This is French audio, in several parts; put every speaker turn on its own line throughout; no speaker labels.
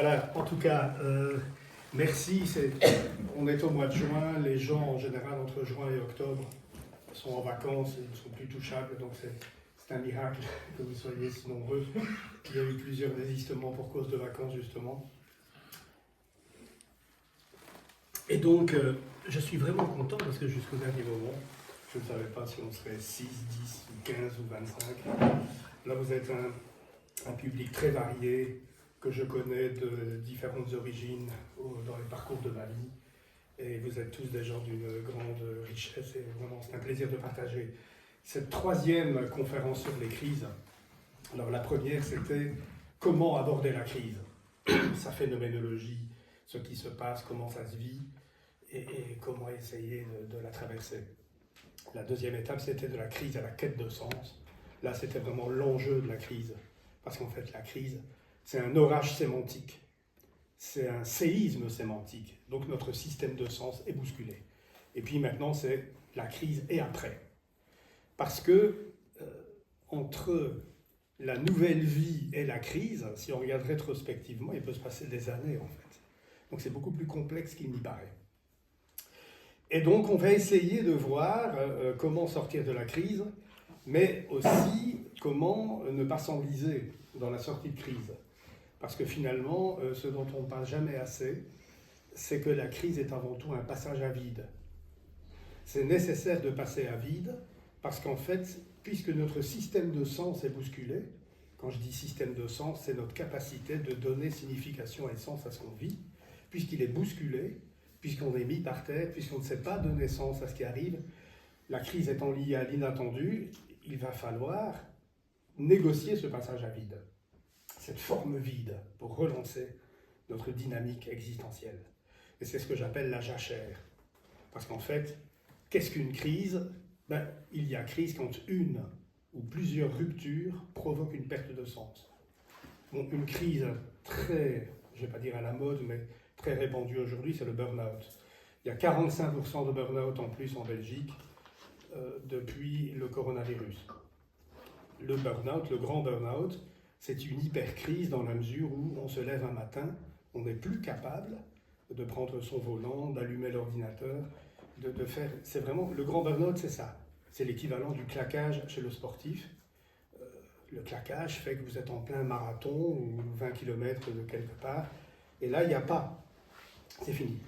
Voilà, en tout cas, merci. On est au mois de juin. Les gens, en général, entre juin et octobre, sont en vacances et ne sont plus touchables. Donc, c'est un miracle que vous soyez si nombreux. Il y a eu plusieurs désistements pour cause de vacances, justement. Et donc, je suis vraiment content parce que jusqu'au dernier moment, je ne savais pas si on serait 6, 10, 15 ou 25. Là, vous êtes un public très varié, que je connais de différentes origines dans les parcours de ma vie. Et vous êtes tous des gens d'une grande richesse et vraiment c'est un plaisir de partager cette troisième conférence sur les crises. Alors la première c'était comment aborder la crise, sa phénoménologie, ce qui se passe, comment ça se vit et comment essayer de la traverser. La deuxième étape c'était de la crise à la quête de sens. Là c'était vraiment l'enjeu de la crise parce qu'en fait la crise c'est un orage sémantique, c'est un séisme sémantique. Donc notre système de sens est bousculé. Et puis maintenant, c'est la crise et après. Parce que entre la nouvelle vie et la crise, si on regarde rétrospectivement, il peut se passer des années en fait. Donc c'est beaucoup plus complexe qu'il n'y paraît. Et donc on va essayer de voir comment sortir de la crise, mais aussi comment ne pas s'enliser dans la sortie de crise. Parce que finalement, ce dont on ne parle jamais assez, c'est que la crise est avant tout un passage à vide. C'est nécessaire de passer à vide, parce qu'en fait, puisque notre système de sens est bousculé, quand je dis système de sens, c'est notre capacité de donner signification et sens à ce qu'on vit, puisqu'il est bousculé, puisqu'on est mis par terre, puisqu'on ne sait pas donner sens à ce qui arrive, la crise étant liée à l'inattendu, il va falloir négocier ce passage à vide. Cette forme vide pour relancer notre dynamique existentielle. Et c'est ce que j'appelle la jachère. Parce qu'en fait, qu'est-ce qu'une crise ? Il y a crise quand une ou plusieurs ruptures provoquent une perte de sens. Bon, une crise très, je ne vais pas dire à la mode, mais très répandue aujourd'hui, c'est le burn-out. Il y a 45% de burn-out en plus en Belgique depuis le coronavirus. Le burn-out, le grand burn-out, c'est une hypercrise dans la mesure où on se lève un matin, on n'est plus capable de prendre son volant, d'allumer l'ordinateur, de faire... C'est vraiment... Le grand burn-out, c'est ça. C'est l'équivalent du claquage chez le sportif. Le claquage fait que vous êtes en plein marathon ou 20 km de quelque part, et là, il n'y a pas. C'est fini.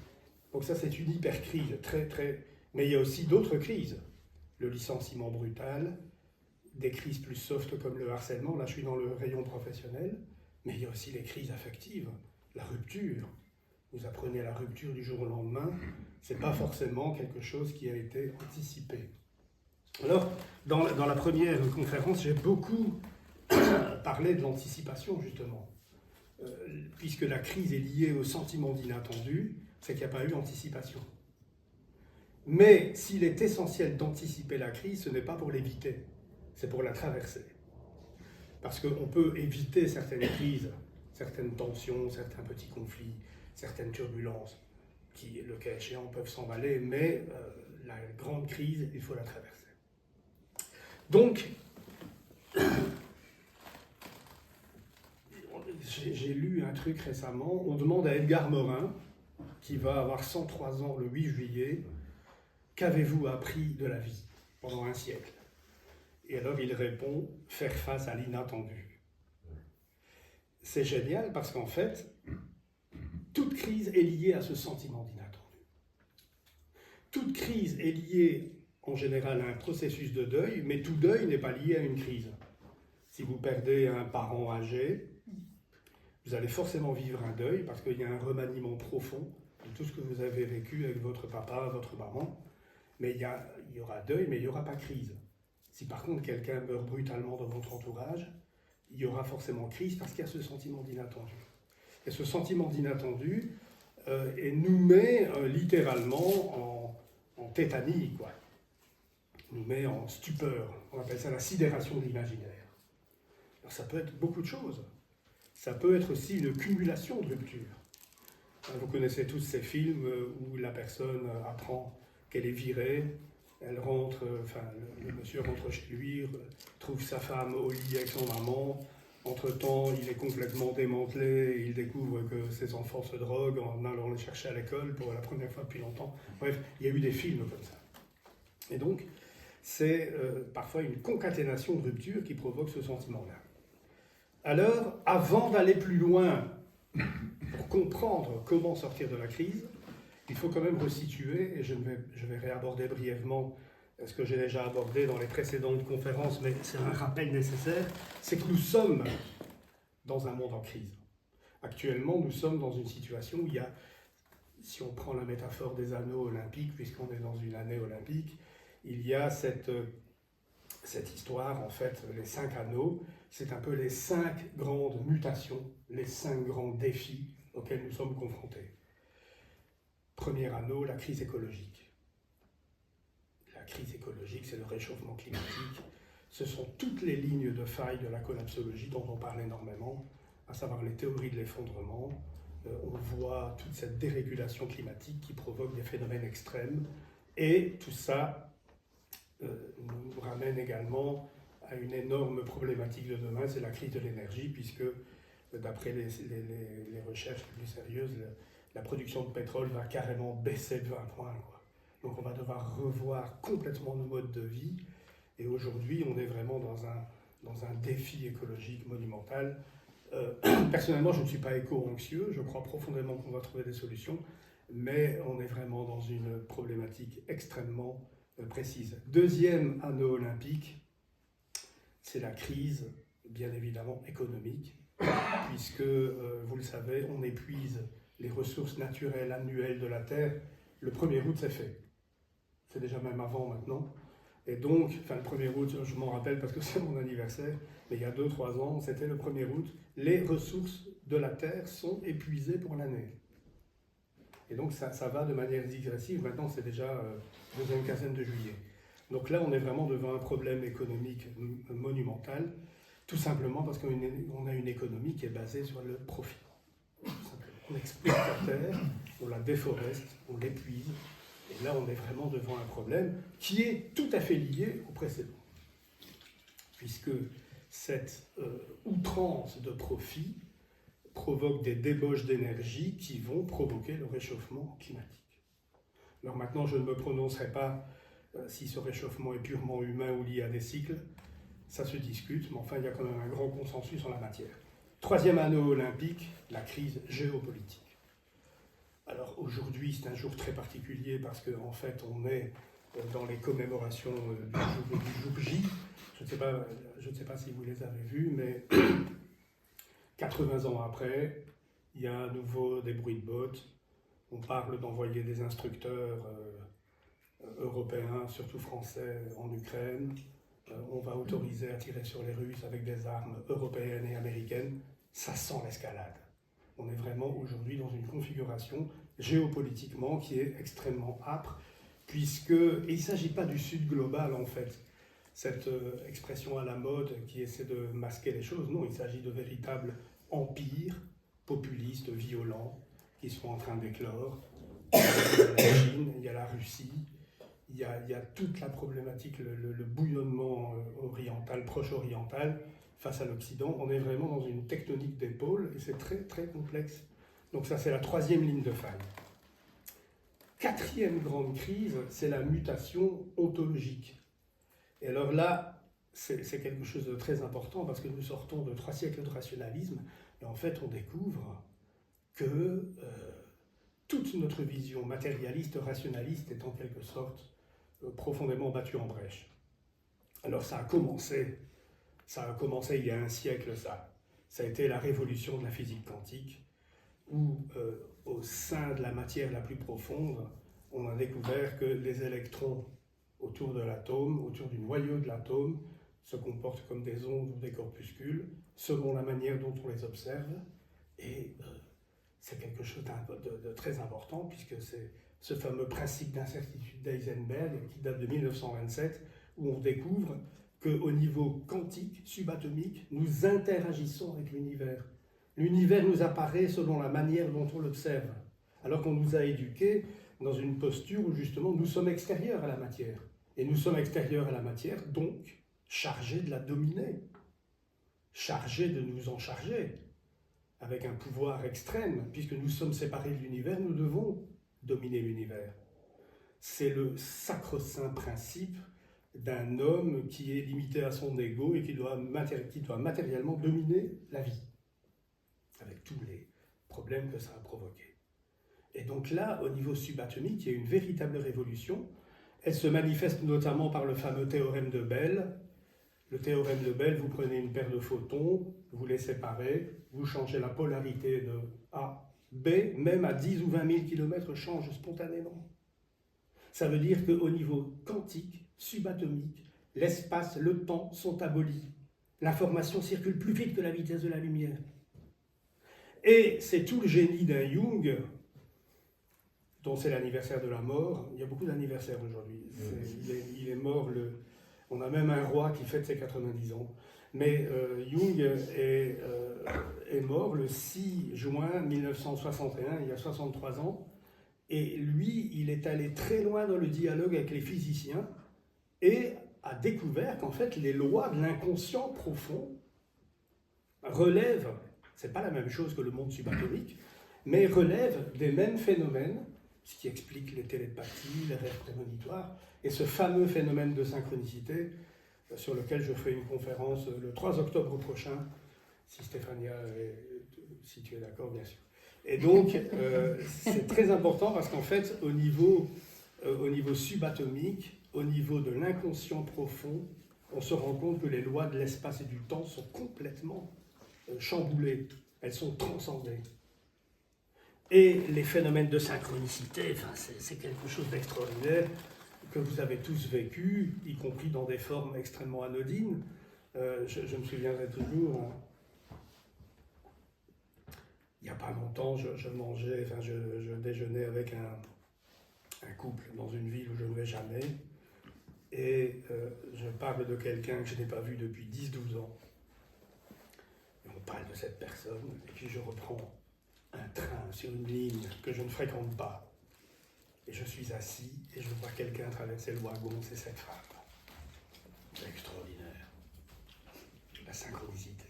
Donc ça, c'est une hypercrise, très, très... Mais il y a aussi d'autres crises. Le licenciement brutal, des crises plus soft comme le harcèlement, là je suis dans le rayon professionnel, mais il y a aussi les crises affectives, la rupture. Vous apprenez la rupture du jour au lendemain, c'est pas forcément quelque chose qui a été anticipé. Alors, dans la première conférence, j'ai beaucoup parlé de l'anticipation justement, puisque la crise est liée au sentiment d'inattendu, c'est qu'il n'y a pas eu anticipation. Mais s'il est essentiel d'anticiper la crise, ce n'est pas pour l'éviter. C'est pour la traverser. Parce qu'on peut éviter certaines crises, certaines tensions, certains petits conflits, certaines turbulences, qui, le cas échéant, peuvent s'emballer, mais la grande crise, il faut la traverser. Donc, j'ai lu un truc récemment, on demande à Edgar Morin, qui va avoir 103 ans le 8 juillet, « Qu'avez-vous appris de la vie pendant un siècle ?» Et alors il répond « Faire face à l'inattendu ». C'est génial parce qu'en fait, toute crise est liée à ce sentiment d'inattendu. Toute crise est liée en général à un processus de deuil, mais tout deuil n'est pas lié à une crise. Si vous perdez un parent âgé, vous allez forcément vivre un deuil parce qu'il y a un remaniement profond de tout ce que vous avez vécu avec votre papa, votre maman. Mais il y aura deuil, mais il n'y aura pas crise. Si par contre quelqu'un meurt brutalement dans votre entourage, il y aura forcément crise parce qu'il y a ce sentiment d'inattendu. Et ce sentiment d'inattendu nous met littéralement en tétanie, quoi. Nous met en stupeur. On appelle ça la sidération de l'imaginaire. Alors ça peut être beaucoup de choses. Ça peut être aussi une cumulation de ruptures. Vous connaissez tous ces films où la personne apprend qu'elle est virée, elle rentre, le monsieur rentre chez lui, trouve sa femme au lit avec son maman, Entre-temps, il est complètement démantelé, et il découvre que ses enfants se droguent en allant les chercher à l'école pour la première fois depuis longtemps. Bref, il y a eu des films comme ça. Et donc, c'est parfois une concaténation de ruptures qui provoque ce sentiment-là. Alors, avant d'aller plus loin pour comprendre comment sortir de la crise, il faut quand même resituer, et je vais réaborder brièvement ce que j'ai déjà abordé dans les précédentes conférences, mais c'est un rappel nécessaire, c'est que nous sommes dans un monde en crise. Actuellement, nous sommes dans une situation où il y a, si on prend la métaphore des anneaux olympiques, puisqu'on est dans une année olympique, il y a cette histoire, en fait, les 5 anneaux, c'est un peu les 5 grandes mutations, les 5 grands défis auxquels nous sommes confrontés. Premier anneau, la crise écologique. La crise écologique, c'est le réchauffement climatique. Ce sont toutes les lignes de faille de la collapsologie dont on parle énormément, à savoir les théories de l'effondrement. On voit toute cette dérégulation climatique qui provoque des phénomènes extrêmes. Et tout ça nous ramène également à une énorme problématique de demain, c'est la crise de l'énergie, puisque d'après les recherches les plus sérieuses, la production de pétrole va carrément baisser de 20 points, quoi. Donc on va devoir revoir complètement nos modes de vie. Et aujourd'hui, on est vraiment dans un défi écologique monumental. Personnellement, je ne suis pas éco-anxieux, je crois profondément qu'on va trouver des solutions, mais on est vraiment dans une problématique extrêmement précise. Deuxième anneau olympique, c'est la crise, bien évidemment, économique, puisque, vous le savez, on épuise les ressources naturelles annuelles de la Terre. Le 1er août, c'est fait. C'est déjà même avant maintenant. Et donc, enfin le 1er août, je m'en rappelle parce que c'est mon anniversaire, mais il y a 2-3 ans, c'était le 1er août, les ressources de la Terre sont épuisées pour l'année. Et donc ça va de manière digressive, maintenant c'est déjà deuxième quinzaine de juillet. Donc là, on est vraiment devant un problème économique monumental, tout simplement parce qu'on a une économie qui est basée sur le profit. On exploite la terre, on la déforeste, on l'épuise, et là on est vraiment devant un problème qui est tout à fait lié au précédent. Puisque cette outrance de profit provoque des débauches d'énergie qui vont provoquer le réchauffement climatique. Alors maintenant, je ne me prononcerai pas si ce réchauffement est purement humain ou lié à des cycles, ça se discute, mais enfin il y a quand même un grand consensus en la matière. Troisième anneau olympique, la crise géopolitique. Alors aujourd'hui, c'est un jour très particulier parce qu'en fait, on est dans les commémorations du jour J. Je ne sais pas si vous les avez vus, mais 80 ans après, il y a à nouveau des bruits de bottes. On parle d'envoyer des instructeurs européens, surtout français, en Ukraine. On va autoriser à tirer sur les Russes avec des armes européennes et américaines. Ça sent l'escalade. On est vraiment aujourd'hui dans une configuration géopolitiquement qui est extrêmement âpre, puisque, et il ne s'agit pas du Sud global en fait, cette expression à la mode qui essaie de masquer les choses, non, il s'agit de véritables empires populistes, violents, qui sont en train d'éclore. Il y a la Chine, il y a la Russie, il y a toute la problématique, le bouillonnement oriental, proche-oriental, face à l'Occident. On est vraiment dans une tectonique d'épaules et c'est très très complexe. Donc ça, c'est la troisième ligne de faille. Quatrième grande crise, c'est la mutation ontologique. Et alors là, c'est quelque chose de très important parce que nous sortons de 3 siècles de rationalisme et en fait, on découvre que toute notre vision matérialiste, rationaliste est en quelque sorte profondément battue en brèche. Alors ça a commencé il y a un siècle, ça a été la révolution de la physique quantique, où au sein de la matière la plus profonde, on a découvert que les électrons autour de l'atome, autour du noyau de l'atome, se comportent comme des ondes ou des corpuscules, selon la manière dont on les observe, et c'est quelque chose de très important, puisque c'est ce fameux principe d'incertitude d'Heisenberg, qui date de 1927, où on découvre qu'au niveau quantique, subatomique, nous interagissons avec l'univers. L'univers nous apparaît selon la manière dont on l'observe, alors qu'on nous a éduqués dans une posture où justement nous sommes extérieurs à la matière. Et nous sommes extérieurs à la matière, donc chargés de la dominer. chargé de nous en charger, avec un pouvoir extrême, puisque nous sommes séparés de l'univers, nous devons dominer l'univers. C'est le sacro-saint principe d'un homme qui est limité à son ego et qui doit matériellement dominer la vie, avec tous les problèmes que ça a provoqués. Et donc là, au niveau subatomique, il y a une véritable révolution. Elle se manifeste notamment par le fameux théorème de Bell. Le théorème de Bell, vous prenez une paire de photons, vous les séparez, vous changez la polarité de A, B, même à 10 ou 20 000 km, change spontanément. Ça veut dire qu'au niveau quantique, subatomique, l'espace, le temps sont abolis. L'information circule plus vite que la vitesse de la lumière. Et c'est tout le génie d'un Jung, dont c'est l'anniversaire de la mort. Il y a beaucoup d'anniversaires aujourd'hui. Il est mort, on a même un roi qui fête ses 90 ans. Mais Jung est mort le 6 juin 1961, il y a 63 ans. Et lui, il est allé très loin dans le dialogue avec les physiciens et a découvert qu'en fait, les lois de l'inconscient profond relèvent, c'est pas la même chose que le monde subatomique, mais relèvent des mêmes phénomènes, ce qui explique les télépathies, les rêves prémonitoires, et ce fameux phénomène de synchronicité sur lequel je ferai une conférence le 3 octobre prochain, si Stéphania, si tu es d'accord, bien sûr. Et donc, c'est très important parce qu'en fait, au niveau subatomique, au niveau de l'inconscient profond, on se rend compte que les lois de l'espace et du temps sont complètement chamboulées, elles sont transcendées. Et les phénomènes de synchronicité, enfin, c'est quelque chose d'extraordinaire que vous avez tous vécu, y compris dans des formes extrêmement anodines. Je me souviendrai toujours, il n'y a pas longtemps, je déjeunais avec un couple dans une ville où je ne vais jamais, et je parle de quelqu'un que je n'ai pas vu depuis 10-12 ans. Et on parle de cette personne, et puis je reprends un train sur une ligne que je ne fréquente pas. Et je suis assis et je vois quelqu'un traverser le wagon, c'est cette femme. C'est extraordinaire. La synchronicité.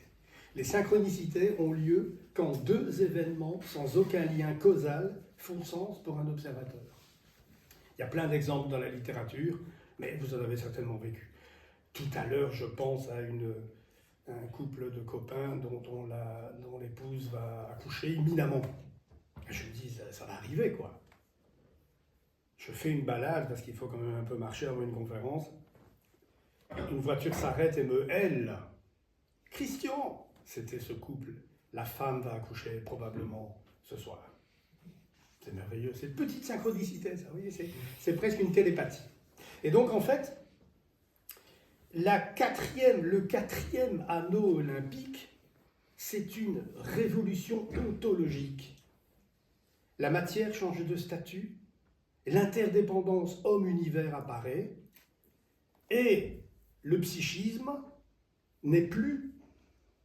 Les synchronicités ont lieu quand deux événements sans aucun lien causal font sens pour un observateur. Il y a plein d'exemples dans la littérature, mais vous en avez certainement vécu. Tout à l'heure, je pense à un couple de copains dont l'épouse va accoucher imminemment. Je me dis, ça va arriver, quoi. Je fais une balade, parce qu'il faut quand même un peu marcher avant une conférence. Une voiture s'arrête et me hèle. « Christian !» C'était ce couple. La femme va accoucher probablement ce soir. C'est merveilleux. C'est une petite synchronicité, ça. Vous voyez, c'est presque une télépathie. Et donc, en fait, le quatrième anneau olympique, c'est une révolution ontologique. La matière change de statut, l'interdépendance homme-univers apparaît, et le psychisme n'est plus,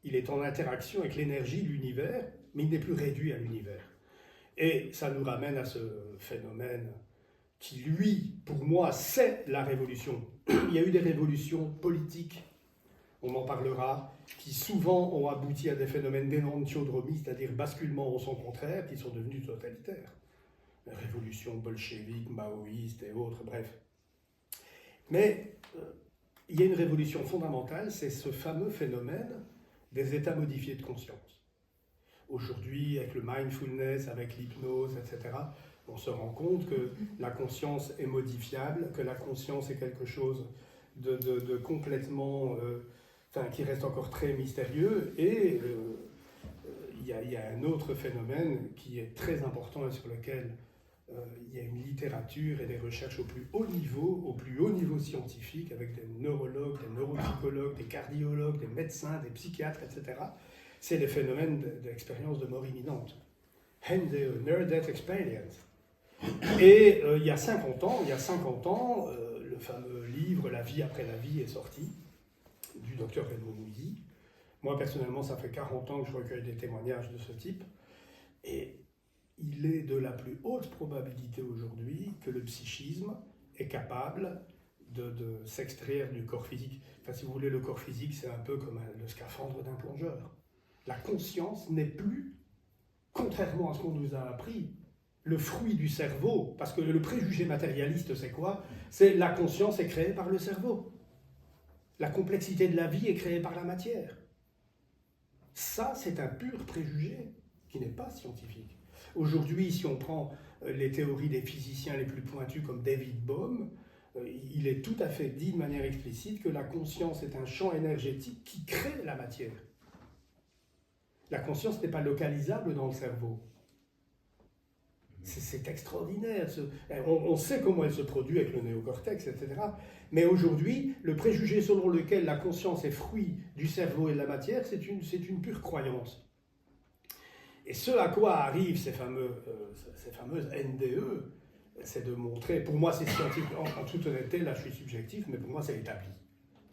il est en interaction avec l'énergie de l'univers, mais il n'est plus réduit à l'univers. Et ça nous ramène à ce phénomène qui, lui, pour moi, c'est la révolution. Il y a eu des révolutions politiques, on en parlera, qui souvent ont abouti à des phénomènes d'énantiodromie, c'est-à-dire basculement au son contraire, qui sont devenus totalitaires. La révolution bolchevique, maoïste et autres, bref. Mais il y a une révolution fondamentale, c'est ce fameux phénomène des états modifiés de conscience. Aujourd'hui, avec le mindfulness, avec l'hypnose, etc., on se rend compte que la conscience est modifiable, que la conscience est quelque chose de complètement... qui reste encore très mystérieux, et il y a un autre phénomène qui est très important et sur lequel il y a une littérature et des recherches au plus haut niveau scientifique, avec des neurologues, des neuropsychologues, des cardiologues, des médecins, des psychiatres, etc. C'est les phénomènes d'expérience de mort imminente. Near Death Experience. Et il y a 50 ans, le fameux livre « La vie après la vie » est sorti, du docteur Edmond Mouilly. Moi, personnellement, ça fait 40 ans que je recueille des témoignages de ce type. Et il est de la plus haute probabilité aujourd'hui que le psychisme est capable de s'extraire du corps physique. Enfin, si vous voulez, le corps physique, c'est un peu comme le scaphandre d'un plongeur. La conscience n'est plus, contrairement à ce qu'on nous a appris, le fruit du cerveau, parce que le préjugé matérialiste, c'est quoi? C'est la conscience est créée par le cerveau. La complexité de la vie est créée par la matière. Ça, c'est un pur préjugé qui n'est pas scientifique. Aujourd'hui, si on prend les théories des physiciens les plus pointus comme David Bohm, il est tout à fait dit de manière explicite que la conscience est un champ énergétique qui crée la matière. La conscience n'est pas localisable dans le cerveau. C'est extraordinaire. On sait comment elle se produit avec le néocortex, etc. Mais aujourd'hui, le préjugé selon lequel la conscience est fruit du cerveau et de la matière, c'est une pure croyance. Et ce à quoi arrivent ces fameuses NDE, c'est de montrer, pour moi c'est scientifique, en toute honnêteté, là je suis subjectif, mais pour moi c'est établi.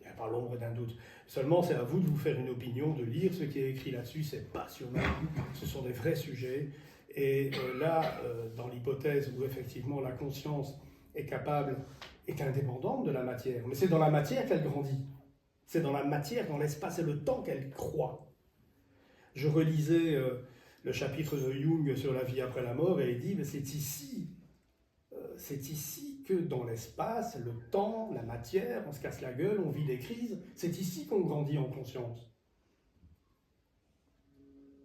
Il n'y a pas l'ombre d'un doute. Seulement c'est à vous de vous faire une opinion, de lire ce qui est écrit là-dessus, c'est passionnant, ce sont des vrais sujets. Et là, dans l'hypothèse où effectivement la conscience est indépendante de la matière, mais c'est dans la matière qu'elle grandit. C'est dans la matière, dans l'espace et le temps qu'elle croît. Je relisais le chapitre de Jung sur la vie après la mort et il dit, mais c'est ici que dans l'espace, le temps, la matière, on se casse la gueule, on vit des crises, c'est ici qu'on grandit en conscience.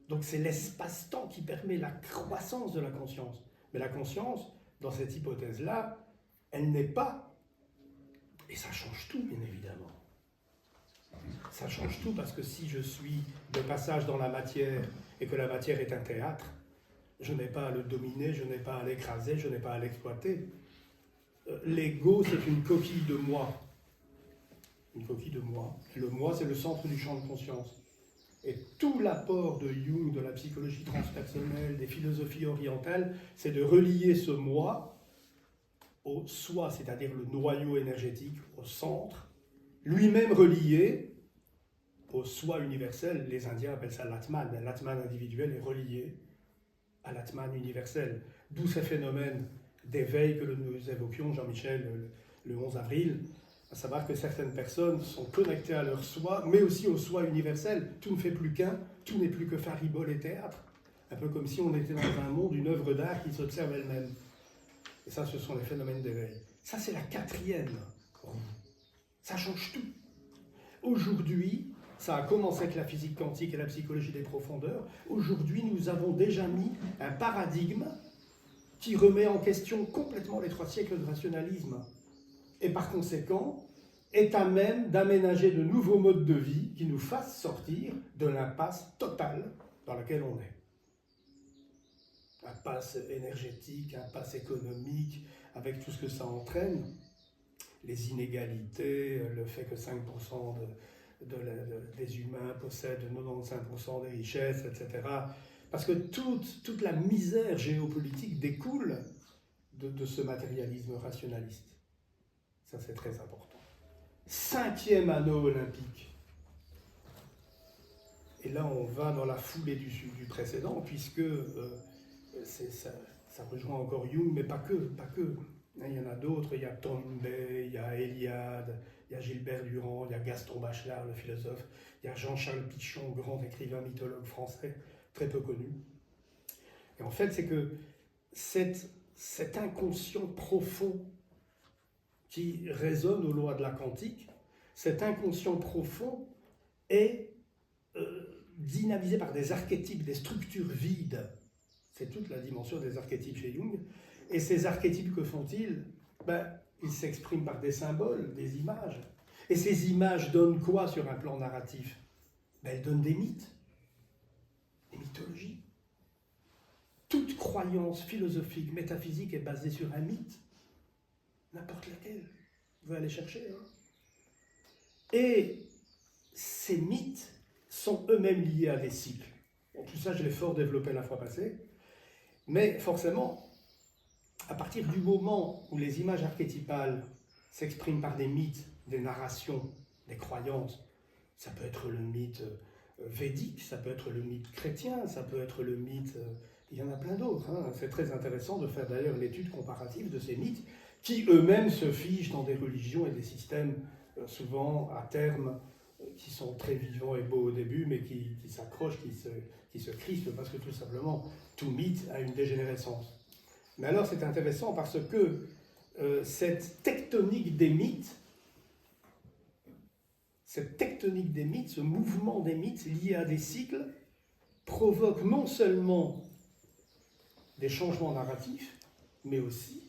Donc c'est l'espace-temps qui permet la croissance de la conscience. Mais la conscience, dans cette hypothèse-là, elle n'est pas, et ça change tout bien évidemment. Ça change tout parce que si je suis de passage dans la matière et que la matière est un théâtre, je n'ai pas à le dominer, je n'ai pas à l'écraser, je n'ai pas à l'exploiter. L'ego, c'est une coquille de moi. Une coquille de moi. Et le moi, c'est le centre du champ de conscience. Et tout l'apport de Jung, de la psychologie transpersonnelle, des philosophies orientales, c'est de relier ce moi au soi, c'est-à-dire le noyau énergétique, au centre, lui-même relié au soi universel. Les Indiens appellent ça l'Atman. L'Atman individuel est relié à l'Atman universel. D'où ces phénomènes d'éveil que nous évoquions, Jean-Michel, le 11 avril, à savoir que certaines personnes sont connectées à leur soi, mais aussi au soi universel. Tout ne fait plus qu'un, tout n'est plus que faribole et théâtre. Un peu comme si on était dans un monde, une œuvre d'art qui s'observe elle-même. Et ça, ce sont les phénomènes d'éveil. Ça, c'est la quatrième roue. Ça change tout. Aujourd'hui, ça a commencé avec la physique quantique et la psychologie des profondeurs. Aujourd'hui, nous avons déjà mis un paradigme qui remet en question complètement les 3 siècles de rationalisme. Et par conséquent, est à même d'aménager de nouveaux modes de vie qui nous fassent sortir de l'impasse totale dans laquelle on est. Impasse énergétique, impasse économique, avec tout ce que ça entraîne, les inégalités, le fait que 5% des humains possèdent 95% des richesses, etc. Parce que toute la misère géopolitique découle de ce matérialisme rationaliste. Ça, c'est très important. 5e anneau olympique. Et là, on va dans la foulée du précédent, puisque ça rejoint encore Jung, mais pas que. Il y en a d'autres, il y a Toynbee, il y a Eliade, il y a Gilbert Durand, il y a Gaston Bachelard, le philosophe, il y a Jean-Charles Pichon, grand écrivain mythologue français, très peu connu. Et en fait, c'est que cet inconscient profond qui résonne aux lois de la quantique, cet inconscient profond est dynamisé par des archétypes, des structures vides. C'est toute la dimension des archétypes chez Jung. Et ces archétypes, que font-ils? Ils s'expriment par des symboles, des images. Et ces images donnent quoi sur un plan narratif? Elles donnent des mythes, des mythologies. Toute croyance philosophique, métaphysique est basée sur un mythe. N'importe laquelle. Vous pouvez aller chercher. Et ces mythes sont eux-mêmes liés à des cycles. Bon, tout ça, je l'ai fort développé la fois passée. Mais forcément, à partir du moment où les images archétypales s'expriment par des mythes, des narrations, des croyances, ça peut être le mythe védique, ça peut être le mythe chrétien, ça peut être le mythe Il y en a plein d'autres. Hein. C'est très intéressant de faire d'ailleurs l'étude comparative de ces mythes qui eux-mêmes se figent dans des religions et des systèmes souvent à terme qui sont très vivants et beaux au début, mais qui s'accrochent, qui se crispent, parce que tout simplement, tout mythe a une dégénérescence. Mais alors c'est intéressant parce que cette tectonique des mythes, ce mouvement des mythes lié à des cycles, provoque non seulement des changements narratifs, mais aussi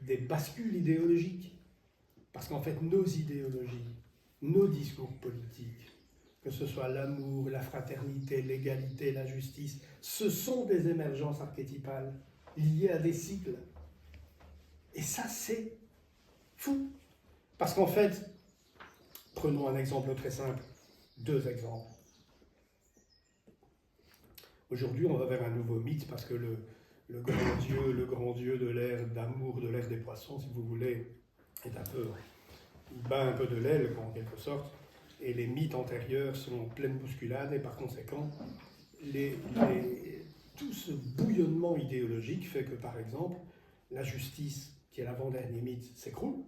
des bascules idéologiques. Parce qu'en fait, nos idéologies, nos discours politiques, que ce soit l'amour, la fraternité, l'égalité, la justice, ce sont des émergences archétypales liées à des cycles. Et ça, c'est fou. Parce qu'en fait, prenons un exemple très simple, 2 exemples. Aujourd'hui, on va vers un nouveau mythe parce que le grand dieu de l'ère d'amour, de l'ère des poissons, si vous voulez, est il bat un peu de l'aile, en quelque sorte, et les mythes antérieurs sont en pleine bousculade, et par conséquent, tout ce bouillonnement idéologique fait que, par exemple, la justice, qui est l'avant-dernier mythe, s'écroule,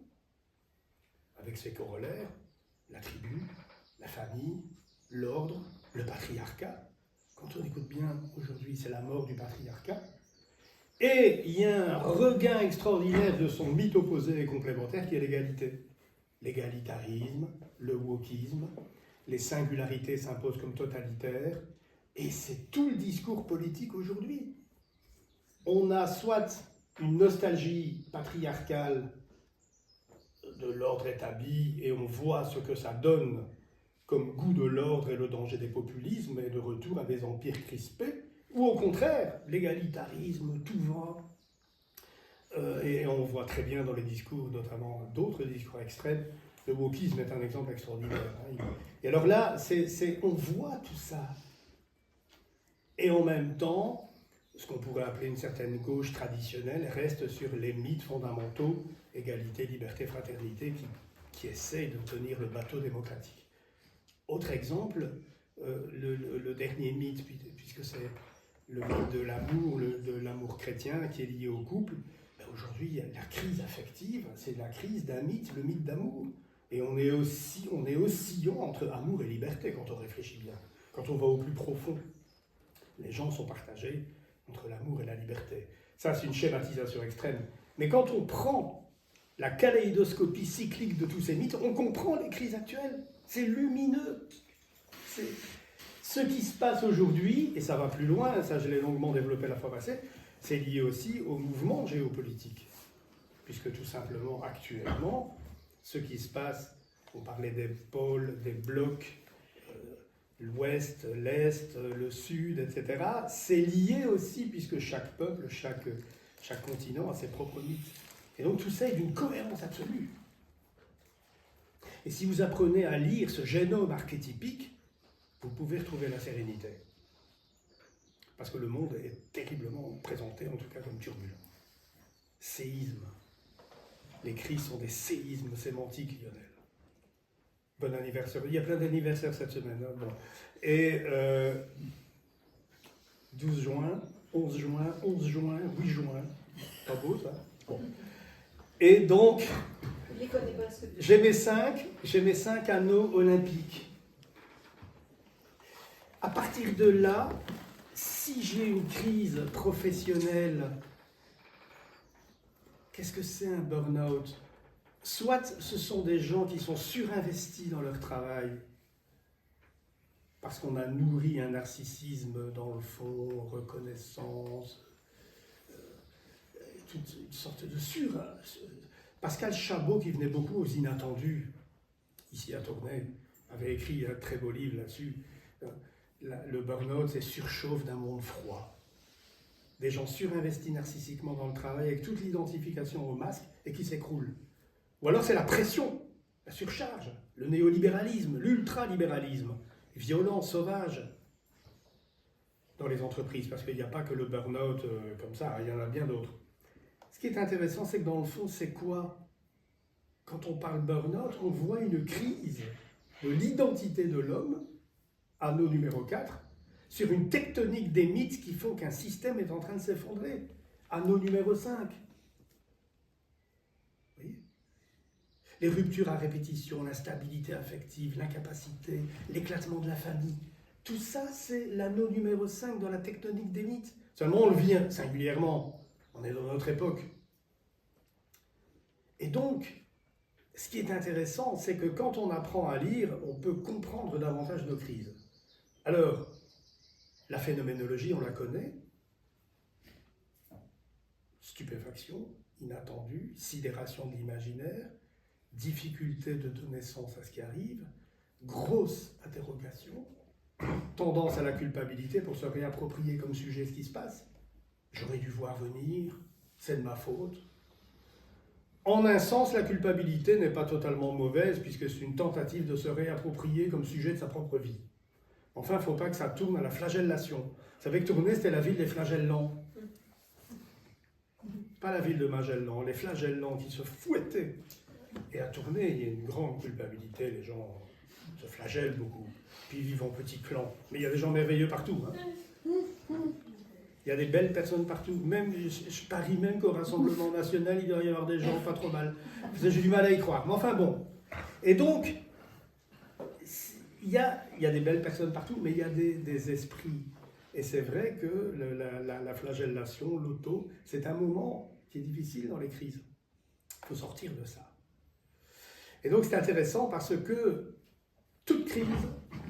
avec ses corollaires, la tribu, la famille, l'ordre, le patriarcat. Quand on écoute bien, aujourd'hui, c'est la mort du patriarcat. Et il y a un regain extraordinaire de son mythe opposé et complémentaire qui est l'égalité. L'égalitarisme, le wokisme, les singularités s'imposent comme totalitaires, et c'est tout le discours politique aujourd'hui. On a soit une nostalgie patriarcale de l'ordre établi, et on voit ce que ça donne comme goût de l'ordre et le danger des populismes et de retour à des empires crispés, ou au contraire, l'égalitarisme, tout va. Et on voit très bien dans les discours, notamment d'autres discours extrêmes, le wokisme est un exemple extraordinaire. Et alors là, on voit tout ça. Et en même temps, ce qu'on pourrait appeler une certaine gauche traditionnelle reste sur les mythes fondamentaux, égalité, liberté, fraternité, qui essayent de tenir le bateau démocratique. Autre exemple, le dernier mythe, puisque c'est le mythe de l'amour chrétien qui est lié au couple, ben aujourd'hui, la crise affective, c'est la crise d'un mythe, le mythe d'amour. Et on est oscillant entre amour et liberté quand on réfléchit bien, quand on va au plus profond. Les gens sont partagés entre l'amour et la liberté. Ça, c'est une schématisation extrême. Mais quand on prend la kaléidoscopie cyclique de tous ces mythes, on comprend les crises actuelles. C'est lumineux. C'est ce qui se passe aujourd'hui, et ça va plus loin, ça je l'ai longuement développé la fois passée, c'est lié aussi au mouvement géopolitique. Puisque tout simplement, actuellement, ce qui se passe, on parlait des pôles, des blocs, l'Ouest, l'Est, le Sud, etc., c'est lié aussi, puisque chaque peuple, chaque continent a ses propres mythes. Et donc tout ça est d'une cohérence absolue. Et si vous apprenez à lire ce génome archétypique, vous pouvez retrouver la sérénité. Parce que le monde est terriblement présenté, en tout cas comme turbulent. Séisme. Les crises sont des séismes sémantiques, Lionel. Bon anniversaire. Il y a plein d'anniversaires cette semaine. Hein, bon. Et 12 juin, 11 juin, 11 juin, 8 juin. Pas beau ça? Bon. Et donc, j'ai mes 5 anneaux olympiques. À partir de là, si j'ai une crise professionnelle, qu'est-ce que c'est un burn-out? Soit ce sont des gens qui sont surinvestis dans leur travail, parce qu'on a nourri un narcissisme dans le fond, reconnaissance, toute une sorte de Pascal Chabot, qui venait beaucoup aux inattendus, ici à Tournai, avait écrit un très beau livre là-dessus. Le burn-out, c'est surchauffe d'un monde froid. Des gens surinvestis narcissiquement dans le travail, avec toute l'identification au masque, et qui s'écroulent. Ou alors c'est la pression, la surcharge, le néolibéralisme, l'ultralibéralisme, violent, sauvage, dans les entreprises, parce qu'il n'y a pas que le burn-out comme ça, il y en a bien d'autres. Ce qui est intéressant, c'est que dans le fond, c'est quoi? Quand on parle burn-out, on voit une crise de l'identité de l'homme, anneau numéro 4, sur une tectonique des mythes qui font qu'un système est en train de s'effondrer. Anneau numéro 5. Vous voyez ? Les ruptures à répétition, l'instabilité affective, l'incapacité, l'éclatement de la famille. Tout ça, c'est l'anneau numéro 5 dans la tectonique des mythes. Seulement, on le vit singulièrement. On est dans notre époque. Et donc, ce qui est intéressant, c'est que quand on apprend à lire, on peut comprendre davantage nos crises. Alors, la phénoménologie, on la connaît. Stupéfaction, inattendu, sidération de l'imaginaire, difficulté de donner sens à ce qui arrive, grosse interrogation, tendance à la culpabilité pour se réapproprier comme sujet ce qui se passe. J'aurais dû voir venir, c'est de ma faute. En un sens, la culpabilité n'est pas totalement mauvaise puisque c'est une tentative de se réapproprier comme sujet de sa propre vie. Enfin, il ne faut pas que ça tourne à la flagellation. Vous savez que Tournai, c'était la ville des flagellants. Pas la ville de Magellan, les flagellants qui se fouettaient. Et à Tournai, il y a une grande culpabilité, les gens se flagellent beaucoup. Puis ils vivent en petits clans. Mais il y a des gens merveilleux partout. Hein. Il y a des belles personnes partout. Même, je parie même qu'au Rassemblement National, il doit y avoir des gens pas trop mal. J'ai du mal à y croire. Mais enfin bon. Et donc, il y a des belles personnes partout, mais il y a des esprits. Et c'est vrai que la flagellation, l'auto, c'est un moment qui est difficile dans les crises. Il faut sortir de ça. Et donc c'est intéressant parce que toute crise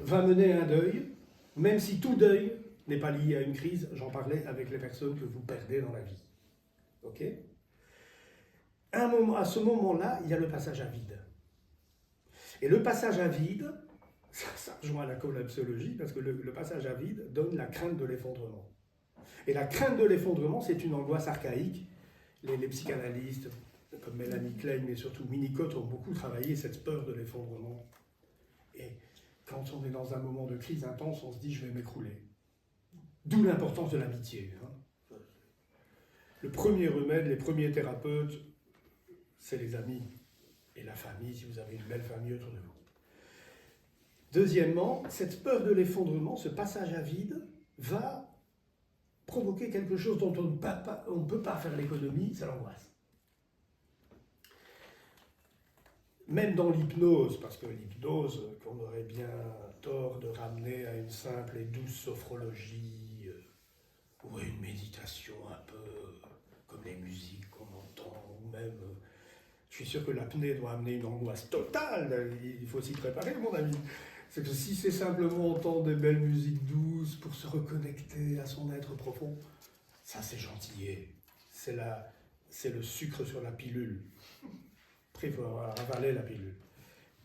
va mener à un deuil, même si tout deuil n'est pas lié à une crise. J'en parlais avec les personnes que vous perdez dans la vie. Ok ? À ce moment-là, il y a le passage à vide. Et le passage à vide, ça rejoint la collapsologie, parce que le passage à vide donne la crainte de l'effondrement. Et la crainte de l'effondrement, c'est une angoisse archaïque. Les psychanalystes, comme Mélanie Klein, mais surtout Winnicott, ont beaucoup travaillé cette peur de l'effondrement. Et quand on est dans un moment de crise intense, on se dit « je vais m'écrouler ». D'où l'importance de l'amitié. Hein. Le premier remède, les premiers thérapeutes, c'est les amis et la famille, si vous avez une belle famille autour de vous. Deuxièmement, cette peur de l'effondrement, ce passage à vide, va provoquer quelque chose dont on ne peut pas faire l'économie, c'est l'angoisse. Même dans l'hypnose, parce que l'hypnose, qu'on aurait bien tort de ramener à une simple et douce sophrologie, ou à une méditation un peu comme les musiques qu'on entend, ou même, je suis sûr que l'apnée doit amener une angoisse totale, il faut s'y préparer, mon ami. C'est que si c'est simplement entendre des belles musiques douces pour se reconnecter à son être profond, ça c'est gentillet. C'est le sucre sur la pilule. Après, il faut avaler la pilule.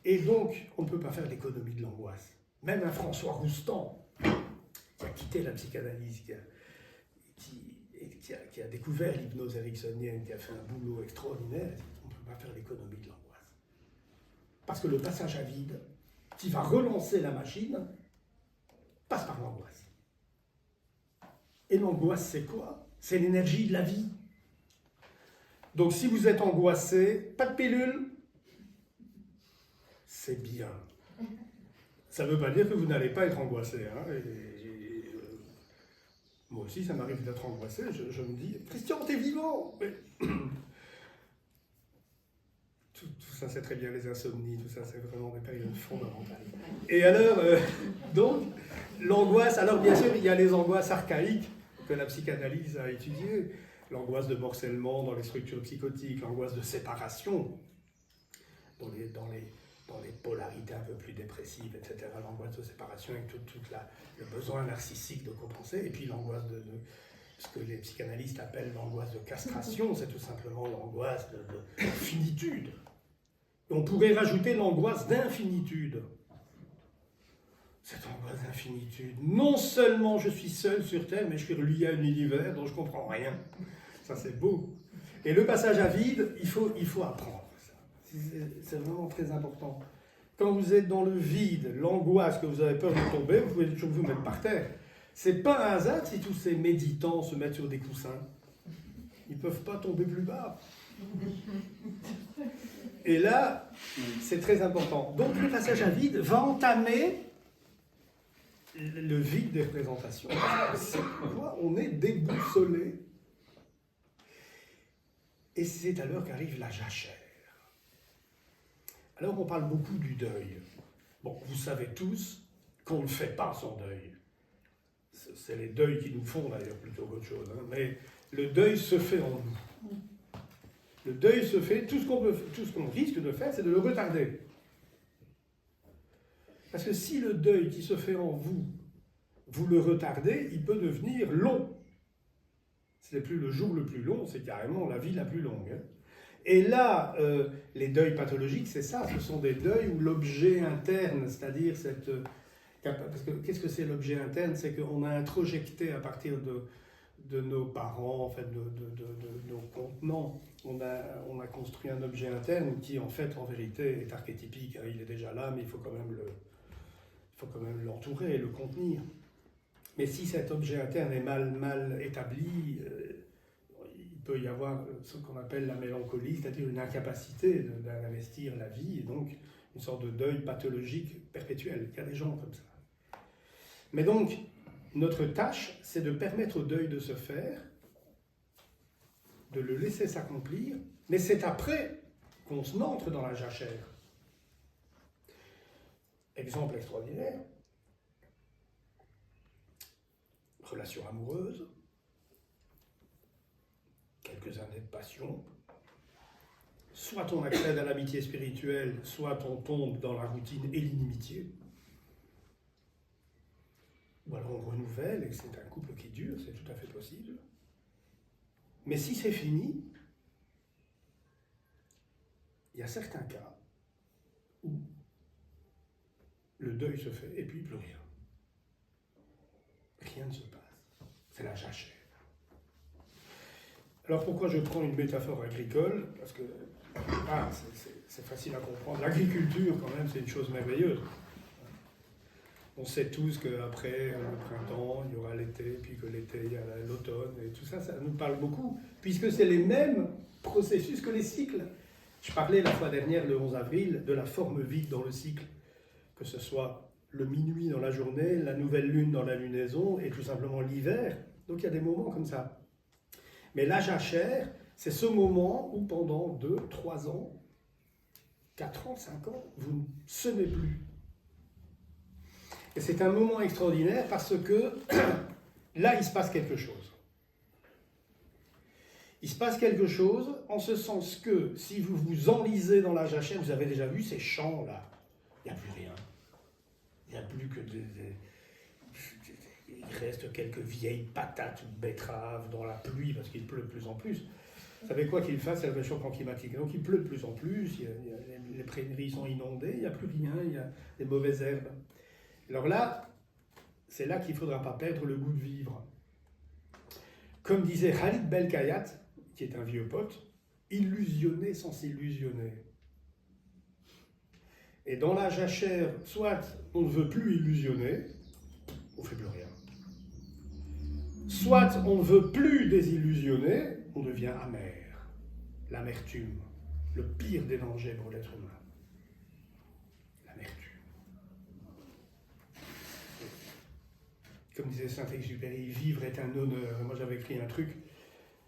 Et donc, on ne peut pas faire l'économie de l'angoisse. Même un François Roustan, qui a quitté la psychanalyse, qui a découvert l'hypnose ericksonienne, qui a fait un boulot extraordinaire, on ne peut pas faire l'économie de l'angoisse. Parce que le passage à vide, qui va relancer la machine, passe par l'angoisse. Et l'angoisse, c'est quoi? C'est l'énergie de la vie. Donc si vous êtes angoissé, pas de pilule, c'est bien. Ça ne veut pas dire que vous n'allez pas être angoissé. Hein, moi aussi, ça m'arrive d'être angoissé. Je me dis, Christian, t'es vivant. Tout ça, c'est très bien, les insomnies, tout ça, c'est vraiment des périodes fondamentales. Et alors, donc, l'angoisse, alors bien sûr, il y a les angoisses archaïques que la psychanalyse a étudiées, l'angoisse de morcellement dans les structures psychotiques, l'angoisse de séparation dans les polarités un peu plus dépressives, etc., l'angoisse de séparation avec tout le besoin narcissique de compenser, et puis l'angoisse de ce que les psychanalystes appellent l'angoisse de castration, c'est tout simplement l'angoisse de finitude. Et on pourrait rajouter l'angoisse d'infinitude. Cette angoisse d'infinitude. Non seulement je suis seul sur Terre, mais je suis relié à un univers dont je ne comprends rien. Ça, c'est beau. Et le passage à vide, il faut apprendre ça. C'est vraiment très important. Quand vous êtes dans le vide, l'angoisse, que vous avez peur de tomber, vous pouvez toujours vous mettre par terre. C'est pas un hasard si tous ces méditants se mettent sur des coussins. Ils ne peuvent pas tomber plus bas. Et là, c'est très important. Donc le passage à vide va entamer le vide des représentations. On est déboussolé. Et c'est alors qu'arrive la jachère. Alors on parle beaucoup du deuil. Bon, vous savez tous qu'on ne fait pas son deuil. C'est les deuils qui nous font d'ailleurs plutôt qu'autre chose. Hein. Mais le deuil se fait en nous. Le deuil se fait, tout ce qu'on risque de faire, c'est de le retarder. Parce que si le deuil qui se fait en vous, vous le retardez, il peut devenir long. Ce n'est plus le jour le plus long, c'est carrément la vie la plus longue. Hein. Et là, les deuils pathologiques, c'est ça, ce sont des deuils où l'objet interne, c'est-à-dire cette... Parce que qu'est-ce que c'est l'objet interne? C'est qu'on a introjecté à partir de nos parents, en fait, de nos contenants, on a construit un objet interne qui, en fait, en vérité, est archétypique. Il est déjà là, mais il faut quand même l'entourer, le contenir. Mais si cet objet interne est mal établi, il peut y avoir ce qu'on appelle la mélancolie, c'est-à-dire une incapacité d'investir la vie, et donc une sorte de deuil pathologique perpétuel. Il y a des gens comme ça. Mais donc, notre tâche, c'est de permettre au deuil de se faire, de le laisser s'accomplir, mais c'est après qu'on entre dans la jachère. Exemple extraordinaire, relation amoureuse, quelques années de passion, soit on accède à l'amitié spirituelle, soit on tombe dans la routine et l'inimitié, ou alors on renouvelle et c'est un couple qui dure, c'est tout à fait possible. Mais si c'est fini, il y a certains cas où le deuil se fait et puis plus rien. Rien ne se passe. C'est la jachère. Alors pourquoi je prends une métaphore agricole? Parce que c'est facile à comprendre. L'agriculture, quand même, c'est une chose merveilleuse. On sait tous qu'après le printemps, il y aura l'été, puis que l'été, il y a l'automne, et tout ça, ça nous parle beaucoup, puisque c'est les mêmes processus que les cycles. Je parlais la fois dernière, le 11 avril, de la forme vide dans le cycle, que ce soit le minuit dans la journée, la nouvelle lune dans la lunaison, et tout simplement l'hiver. Donc il y a des moments comme ça. Mais la jachère, c'est ce moment où pendant 2, 3 ans, 4 ans, 5 ans, vous ne semez plus. Et c'est un moment extraordinaire parce que là, il se passe quelque chose. Il se passe quelque chose en ce sens que si vous vous enlisez dans la jachère, vous avez déjà vu ces champs-là, il n'y a plus rien. Il n'y a plus que il reste quelques vieilles patates ou betteraves dans la pluie parce qu'il pleut de plus en plus. Vous savez quoi qu'il fasse, c'est le réchauffement climatique. Donc il pleut de plus en plus, les prairies sont inondées, il n'y a plus rien, il y a des mauvaises herbes. Alors là, c'est là qu'il ne faudra pas perdre le goût de vivre. Comme disait Khalid Belkayat, qui est un vieux pote, illusionner sans s'illusionner. Et dans la jachère, soit on ne veut plus illusionner, on ne fait plus rien. Soit on ne veut plus désillusionner, on devient amer. L'amertume, le pire des dangers pour l'être humain. L'amertume. Comme disait Saint-Exupéry, vivre est un honneur. Moi j'avais écrit un truc,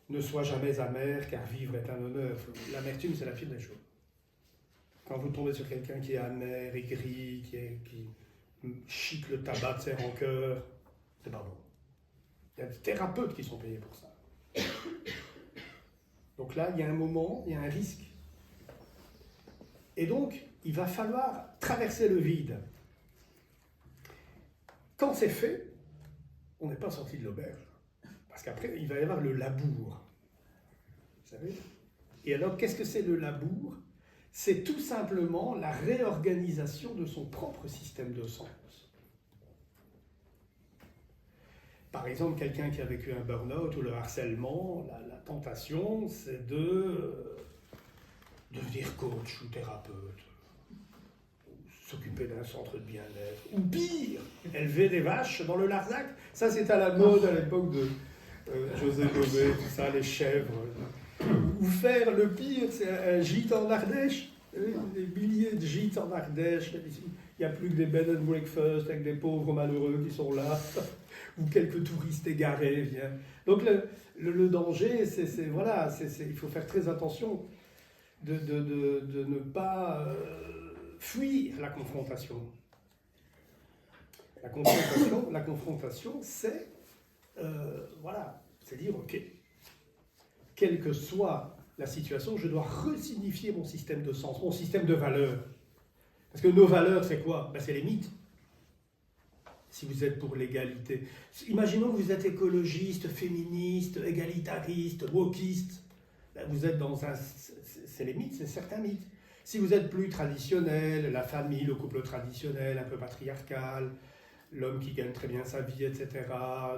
ne sois jamais amer car vivre est un honneur. L'amertume c'est la pire des choses. Quand vous tombez sur quelqu'un qui est amer, aigri, qui chique le tabac de ses rancœurs, c'est pas bon. Il y a des thérapeutes qui sont payés pour ça. Donc là, il y a un moment, il y a un risque. Et donc, il va falloir traverser le vide. Quand c'est fait, on n'est pas sorti de l'auberge. Parce qu'après, il va y avoir le labour. Vous savez? Et alors, qu'est-ce que c'est le labour? C'est tout simplement la réorganisation de son propre système de sens. Par exemple, quelqu'un qui a vécu un burn-out ou le harcèlement, la tentation, c'est de devenir coach ou thérapeute, ou s'occuper d'un centre de bien-être, ou pire, élever des vaches dans le Larzac. Ça, c'est à la mode à l'époque de José Bové, tout ça, les chèvres. Ou faire le pire, c'est un gîte en Ardèche, des milliers de gîtes en Ardèche, Il n'y a plus que des bed and breakfast avec des pauvres malheureux qui sont là, ou quelques touristes égarés. Bien. Donc le danger, voilà, il faut faire très attention de ne pas fuir la confrontation. La confrontation, c'est voilà, c'est dire, ok, quelle que soit la situation, je dois resignifier mon système de sens, mon système de valeurs. Parce que nos valeurs, c'est quoi? C'est les mythes. Si vous êtes pour l'égalité. Imaginons que vous êtes écologiste, féministe, égalitariste, wokiste. Là, vous êtes dans un... C'est les mythes, c'est certains mythes. Si vous êtes plus traditionnel, la famille, le couple traditionnel, un peu patriarcal, l'homme qui gagne très bien sa vie, etc.,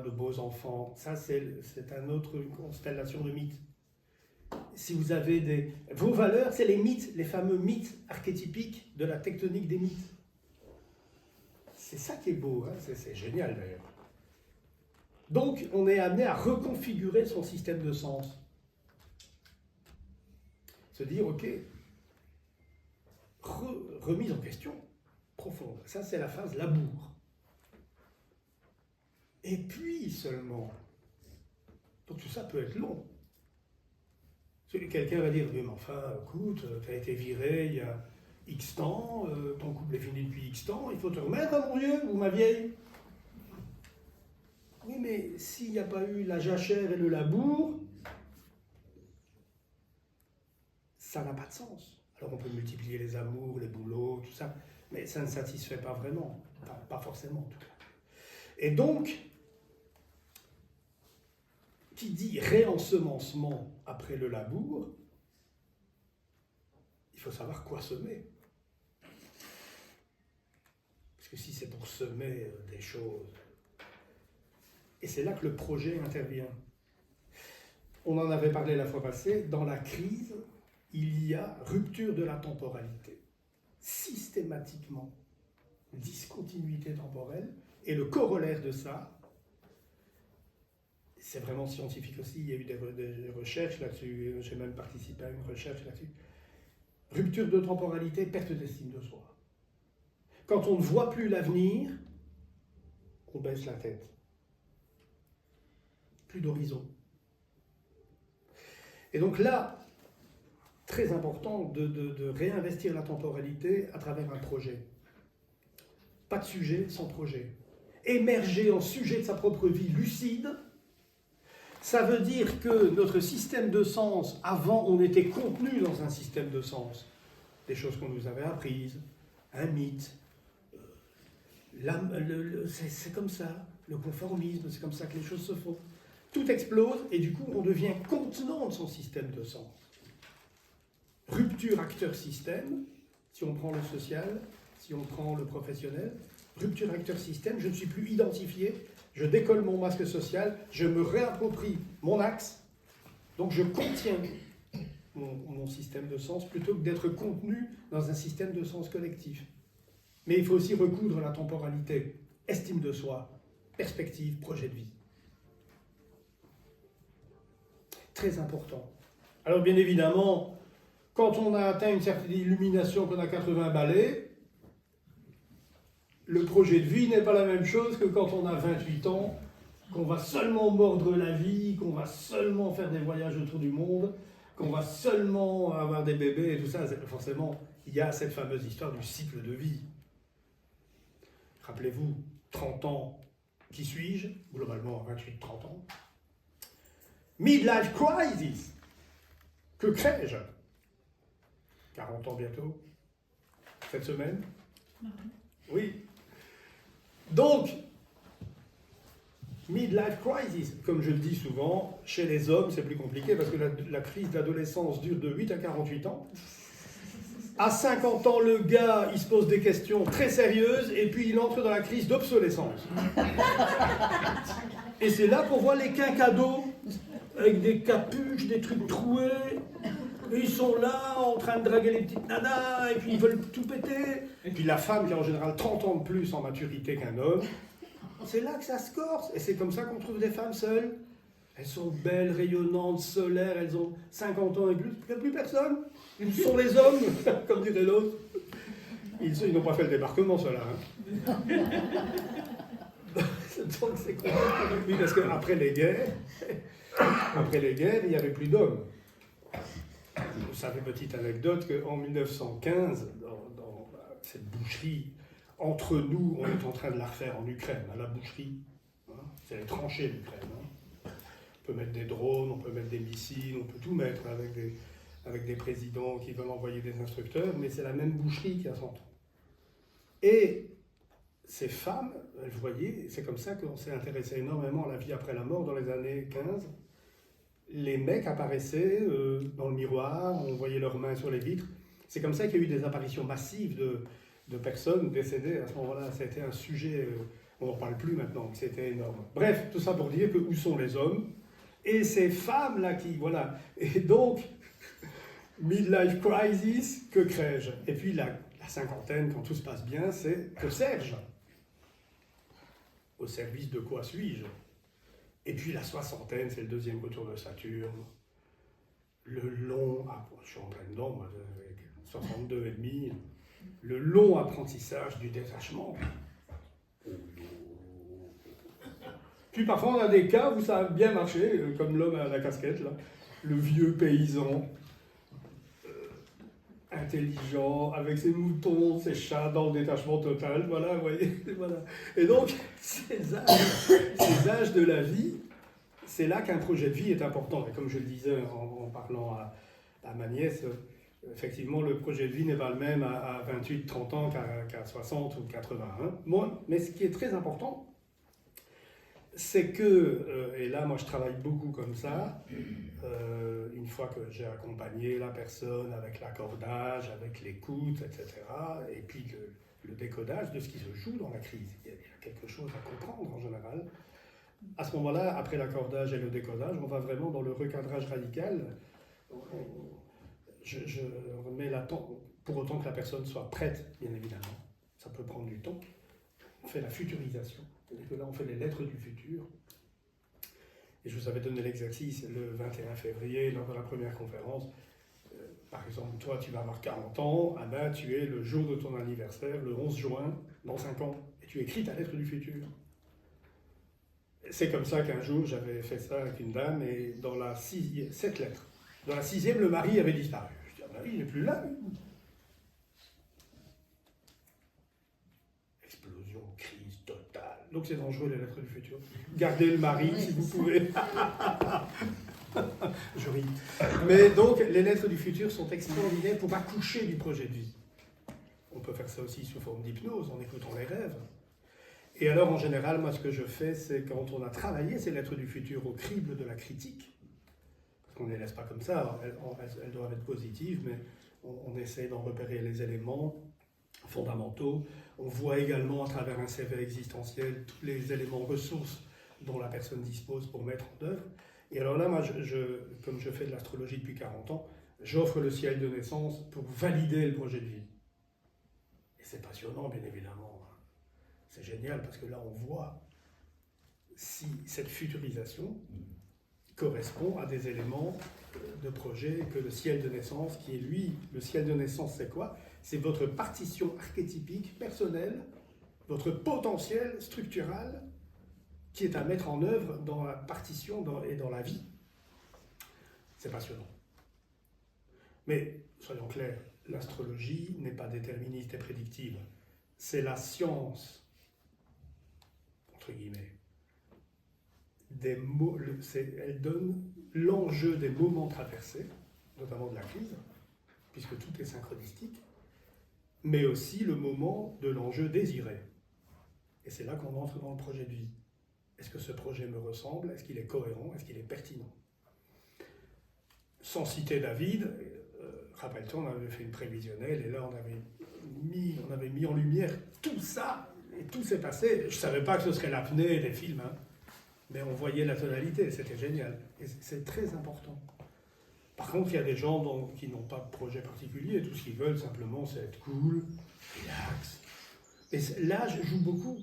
de beaux enfants, ça c'est une constellation de mythes. Si vous avez vos valeurs, c'est les mythes, les fameux mythes archétypiques de la tectonique des mythes. C'est ça qui est beau, hein, c'est génial d'ailleurs. Donc on est amené à reconfigurer son système de sens. Se dire, ok, remise en question profonde. Ça c'est la phase labour. Et puis seulement, donc tout ça peut être long. Quelqu'un va dire, oui, mais enfin, écoute, tu as été viré il y a X temps, ton couple est fini depuis X temps, il faut te remettre, mon vieux ou ma vieille. Oui, mais s'il n'y a pas eu la jachère et le labour, ça n'a pas de sens. Alors on peut multiplier les amours, les boulots, tout ça, mais ça ne satisfait pas vraiment, enfin, pas forcément en tout cas. Et donc, qui dit réensemencement après le labour, il faut savoir quoi semer. Parce que si c'est pour semer des choses... Et c'est là que le projet intervient. On en avait parlé la fois passée, dans la crise, il y a rupture de la temporalité. Systématiquement, discontinuité temporelle, et le corollaire de ça, c'est vraiment scientifique aussi, il y a eu des recherches là-dessus, j'ai même participé à une recherche là-dessus. Rupture de temporalité, perte d'estime de soi. Quand on ne voit plus l'avenir, on baisse la tête. Plus d'horizon. Et donc là, très important de réinvestir la temporalité à travers un projet. Pas de sujet sans projet. Émerger en sujet de sa propre vie lucide, ça veut dire que notre système de sens, avant on était contenu dans un système de sens. Des choses qu'on nous avait apprises, un mythe, c'est comme ça, le conformisme, c'est comme ça que les choses se font. Tout explose et du coup on devient contenant de son système de sens. Rupture acteur-système, si on prend le social, si on prend le professionnel, rupture acteur-système, je ne suis plus identifié, je décolle mon masque social, je me réapproprie mon axe, donc je contiens mon système de sens plutôt que d'être contenu dans un système de sens collectif. Mais il faut aussi recoudre la temporalité, estime de soi, perspective, projet de vie. Très important. Alors bien évidemment, quand on a atteint une certaine illumination, qu'on a 80 balais, le projet de vie n'est pas la même chose que quand on a 28 ans, qu'on va seulement mordre la vie, qu'on va seulement faire des voyages autour du monde, qu'on va seulement avoir des bébés et tout ça. Forcément, il y a cette fameuse histoire du cycle de vie. Rappelez-vous, 30 ans, qui suis-je? Globalement, 28-30 ans. Midlife crisis. Que crée-je? 40 ans bientôt. Cette semaine? Oui. Donc, midlife crisis, comme je le dis souvent, chez les hommes, c'est plus compliqué parce que la crise d'adolescence dure de 8 à 48 ans. À 50 ans, le gars, il se pose des questions très sérieuses et puis il entre dans la crise d'obsolescence. Et c'est là qu'on voit les quinquados avec des capuches, des trucs troués. Et ils sont là en train de draguer les petites nanas et puis ils veulent tout péter. Et puis la femme qui a en général 30 ans de plus en maturité qu'un homme, c'est là que ça se corse. Et c'est comme ça qu'on trouve des femmes seules. Elles sont belles, rayonnantes, solaires, elles ont 50 ans et plus. Il n'y a plus personne. Ce sont les hommes, comme dirait l'autre. Ils n'ont pas fait le débarquement, ceux-là. Hein. Donc c'est quoi? Oui, parce qu'après les guerres, il n'y avait plus d'hommes. Vous savez, petite anecdote, qu'en 1915, dans cette boucherie, entre nous, on est en train de la refaire en Ukraine, à la boucherie. Hein, c'est les tranchées d'Ukraine. Hein. On peut mettre des drones, on peut mettre des missiles, on peut tout mettre avec des présidents qui veulent envoyer des instructeurs, mais c'est la même boucherie qui a 100 ans. Et ces femmes, vous voyez, c'est comme ça qu'on s'est intéressé énormément à la vie après la mort dans les années 15. Les mecs apparaissaient dans le miroir, on voyait leurs mains sur les vitres. C'est comme ça qu'il y a eu des apparitions massives de personnes décédées. À ce moment-là, ça a été un sujet, on n'en parle plus maintenant, c'était énorme. Bref, tout ça pour dire que où sont les hommes? Et ces femmes-là qui, voilà. Et donc, midlife crisis, que crée-je? Et puis la cinquantaine, quand tout se passe bien, c'est que sais-je? Au service de quoi suis-je? Et puis la soixantaine, c'est le deuxième retour de Saturne. Le long, je suis en plein dedans, moi, avec 62 et demi, le long apprentissage du détachement. Puis parfois on a des cas où ça a bien marché, comme l'homme à la casquette, là, le vieux paysan, intelligent, avec ses moutons, ses chats, dans le détachement total, voilà, vous voyez, voilà. Et donc, ces âges de la vie, c'est là qu'un projet de vie est important. Et comme je le disais en parlant à ma nièce, effectivement, le projet de vie n'est pas le même à 28, 30 ans qu'à 60 ou 81. Mais ce qui est très important, c'est que, et là moi je travaille beaucoup comme ça, une fois que j'ai accompagné la personne avec l'accordage, avec l'écoute, etc., et puis le décodage de ce qui se joue dans la crise. Il y a quelque chose à comprendre en général. À ce moment-là, après l'accordage et le décodage, on va vraiment dans le recadrage radical. Je remets pour autant que la personne soit prête, bien évidemment. Ça peut prendre du temps. On fait la futurisation. C'est-à-dire que là, on fait les lettres du futur. Et je vous avais donné l'exercice le 21 février, lors de la première conférence. Par exemple, toi, tu vas avoir 40 ans, Anna, tu es le jour de ton anniversaire, le 11 juin, dans 5 ans. Et tu écris ta lettre du futur. C'est comme ça qu'un jour, j'avais fait ça avec une dame, et dans 7 lettres. Dans la 6e, le mari avait disparu. Je dis, ah ben, il n'est plus là. Explosion, crise totale. Donc c'est dangereux, les lettres du futur. Gardez le mari, si vous pouvez. Je ris. Mais donc, les lettres du futur sont extraordinaires pour accoucher du projet de vie. On peut faire ça aussi sous forme d'hypnose, en écoutant les rêves. Et alors, en général, moi, ce que je fais, c'est quand on a travaillé ces lettres du futur au crible de la critique, parce qu'on ne les laisse pas comme ça, elles doivent être positives, mais on essaie d'en repérer les éléments fondamentaux. On voit également, à travers un CV existentiel, tous les éléments ressources dont la personne dispose pour mettre en œuvre. Et alors là, moi, comme je fais de l'astrologie depuis 40 ans, j'offre le ciel de naissance pour valider le projet de vie. Et c'est passionnant, bien évidemment. C'est génial parce que là, on voit si cette futurisation correspond à des éléments de projet que le ciel de naissance, qui est lui, le ciel de naissance, c'est quoi? C'est votre partition archétypique, personnelle, votre potentiel structural qui est à mettre en œuvre dans la partition et dans la vie. C'est passionnant. Mais, soyons clairs, l'astrologie n'est pas déterministe et prédictive. C'est la science, entre guillemets, elle donne l'enjeu des moments traversés, notamment de la crise, puisque tout est synchronistique, mais aussi le moment de l'enjeu désiré. Et c'est là qu'on entre dans le projet de vie. Est-ce que ce projet me ressemble? Est-ce qu'il est cohérent? Est-ce qu'il est pertinent? Sans citer David, rappelle-toi, on avait fait une prévisionnelle, et là on avait mis en lumière tout ça, et tout s'est passé. Je ne savais pas que ce serait l'apnée des films, hein, mais on voyait la tonalité, c'était génial. Et c'est très important. Par contre, il y a des gens qui n'ont pas de projet particulier, tout ce qu'ils veulent simplement, c'est être cool, relax. Et l'âge joue beaucoup.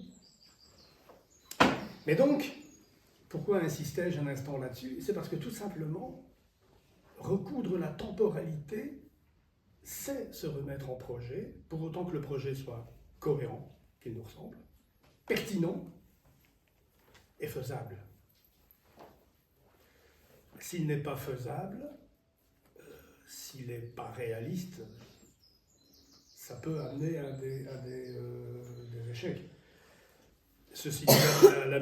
Mais donc, pourquoi insistais-je un instant là-dessus? C'est parce que tout simplement, recoudre la temporalité, c'est se remettre en projet, pour autant que le projet soit cohérent, qu'il nous ressemble, pertinent et faisable. S'il n'est pas faisable, s'il n'est pas réaliste, ça peut amener à des échecs. Ceci dit, la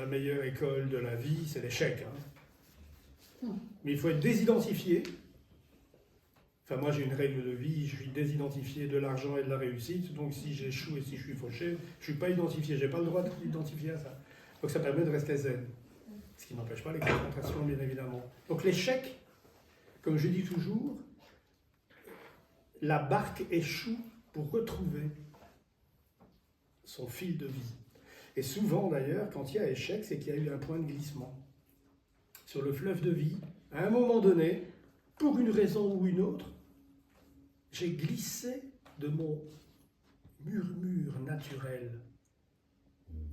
meilleure école de la vie, c'est l'échec. Hein. Mais il faut être désidentifié. Enfin, moi, j'ai une règle de vie, je suis désidentifié de l'argent et de la réussite. Donc, si j'échoue et si je suis fauché, je ne suis pas identifié. Je n'ai pas le droit de m'identifier à ça. Donc, ça permet de rester zen. Ce qui n'empêche pas les confrontations, bien évidemment. Donc, l'échec, comme je dis toujours, la barque échoue pour retrouver son fil de vie. Et souvent, d'ailleurs, quand il y a échec, c'est qu'il y a eu un point de glissement. Sur le fleuve de vie, à un moment donné, pour une raison ou une autre, j'ai glissé de mon murmure naturel.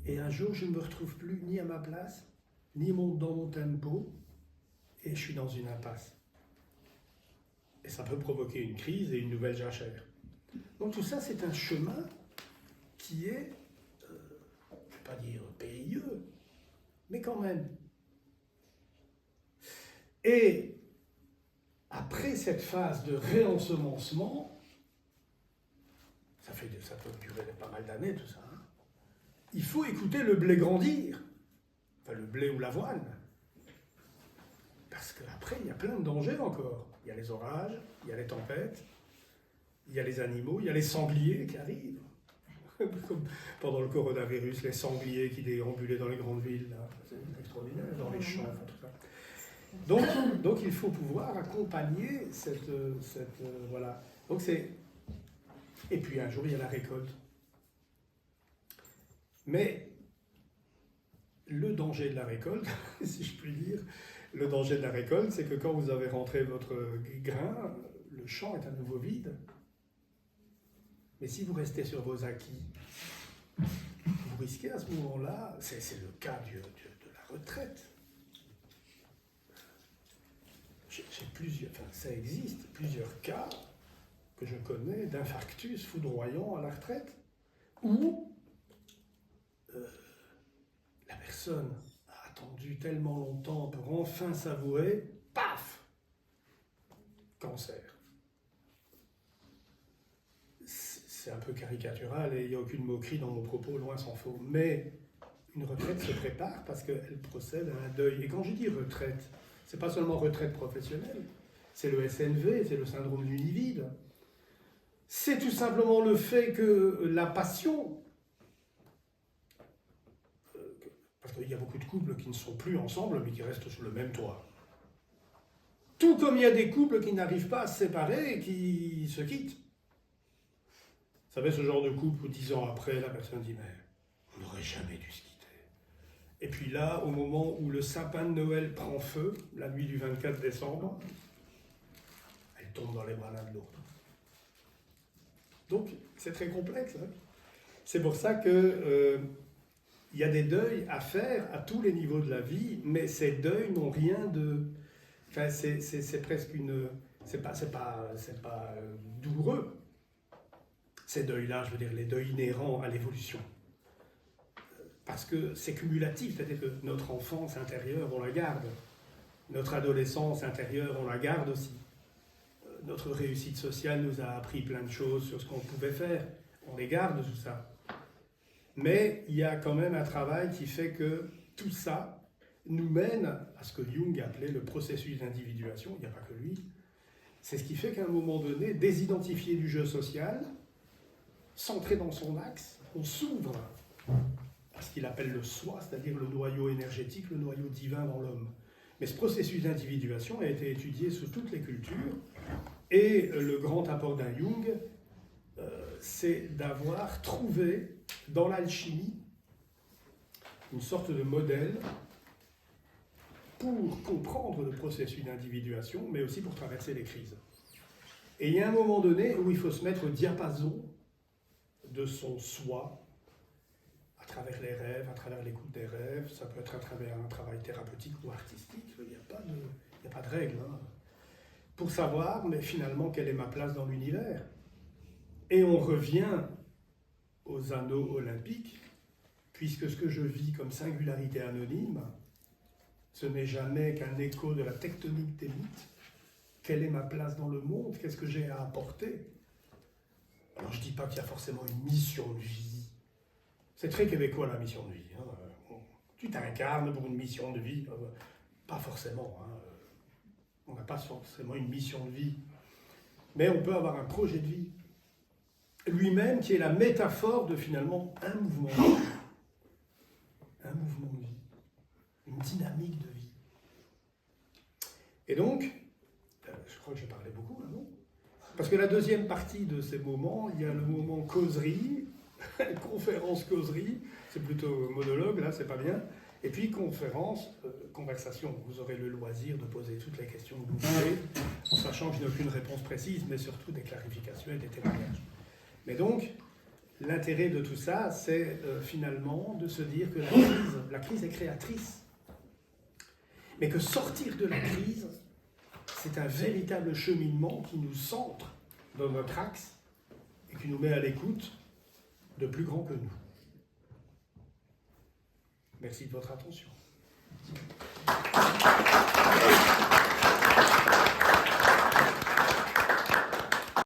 Et un jour, je ne me retrouve plus ni à ma place, ni dans mon tempo, et je suis dans une impasse. Et ça peut provoquer une crise et une nouvelle jachère. Donc tout ça, c'est un chemin qui est, je ne vais pas dire périlleux, mais quand même. Et après cette phase de réensemencement, ça peut durer pas mal d'années tout ça, hein, il faut écouter le blé grandir, enfin le blé ou l'avoine, parce qu'après il y a plein de dangers encore. Il y a les orages, il y a les tempêtes, il y a les animaux, il y a les sangliers qui arrivent. Comme pendant le coronavirus, les sangliers qui déambulaient dans les grandes villes, là, c'est extraordinaire, dans les champs, enfin, tout ça. Donc il faut pouvoir accompagner cette voilà. Donc et puis un jour il y a la récolte. Mais le danger de la récolte, si je puis dire, le danger de la récolte, c'est que quand vous avez rentré votre grain, le champ est à nouveau vide. Mais si vous restez sur vos acquis, vous risquez à ce moment-là, c'est le cas de la retraite. Ça existe plusieurs cas que je connais d'infarctus foudroyant à la retraite, où la personne a attendu tellement longtemps pour enfin savourer, paf, cancer. C'est un peu caricatural et il n'y a aucune moquerie dans mon propos, loin s'en faut. Mais une retraite se prépare parce qu'elle procède à un deuil. Et quand je dis retraite, c'est pas seulement retraite professionnelle, c'est le SNV, c'est le syndrome du nid vide. C'est tout simplement le fait que la passion, parce qu'il y a beaucoup de couples qui ne sont plus ensemble, mais qui restent sous le même toit. Tout comme il y a des couples qui n'arrivent pas à se séparer et qui se quittent. Vous savez, ce genre de couple où 10 ans après, la personne dit « mais on n'aurait jamais dû se quitter ». Et puis là, au moment où le sapin de Noël prend feu, la nuit du 24 décembre, elle tombe dans les bras l'un de l'autre. Donc, c'est très complexe. Hein. C'est pour ça que il y a des deuils à faire à tous les niveaux de la vie, mais ces deuils n'ont rien de... Enfin, c'est presque une... C'est pas douloureux. Ces deuils-là, je veux dire, les deuils inhérents à l'évolution. Parce que c'est cumulatif, c'est-à-dire que notre enfance intérieure, on la garde. Notre adolescence intérieure, on la garde aussi. Notre réussite sociale nous a appris plein de choses sur ce qu'on pouvait faire. On les garde, tout ça. Mais il y a quand même un travail qui fait que tout ça nous mène à ce que Jung appelait le processus d'individuation. Il n'y a pas que lui. C'est ce qui fait qu'à un moment donné, désidentifié du jeu social, centré dans son axe, on s'ouvre à ce qu'il appelle le soi, c'est-à-dire le noyau énergétique, le noyau divin dans l'homme. Mais ce processus d'individuation a été étudié sous toutes les cultures, et le grand apport d'un Jung, c'est d'avoir trouvé dans l'alchimie une sorte de modèle pour comprendre le processus d'individuation, mais aussi pour traverser les crises. Et il y a un moment donné où il faut se mettre au diapason de son soi, à travers les rêves, à travers l'écoute des rêves, ça peut être à travers un travail thérapeutique ou artistique, il n'y a pas de règle. Hein. pour savoir, mais finalement, quelle est ma place dans l'univers. Et on revient aux anneaux olympiques, puisque ce que je vis comme singularité anonyme, ce n'est jamais qu'un écho de la tectonique des mythes. Quelle est ma place dans le monde? Qu'est-ce que j'ai à apporter? Alors je ne dis pas qu'il y a forcément une mission de vie. C'est très québécois la mission de vie. Hein. Tu t'incarnes pour une mission de vie. Pas forcément. Hein. On n'a pas forcément une mission de vie. Mais on peut avoir un projet de vie. Lui-même qui est la métaphore de finalement un mouvement de vie. Un mouvement de vie. Une dynamique de vie. Et donc, je crois que j'ai parlé beaucoup là, non? Parce que la deuxième partie de ces moments, il y a le moment causerie, conférence causerie, c'est plutôt monologue, là, c'est pas bien. Et puis conférence, conversation. Vous aurez le loisir de poser toutes les questions que vous voulez, en sachant que je n'ai aucune réponse précise, mais surtout des clarifications et des témoignages. Mais donc, l'intérêt de tout ça, c'est finalement de se dire que la crise est créatrice. Mais que sortir de la crise, c'est un véritable cheminement qui nous centre dans notre axe et qui nous met à l'écoute de plus grands que nous. Merci de votre attention.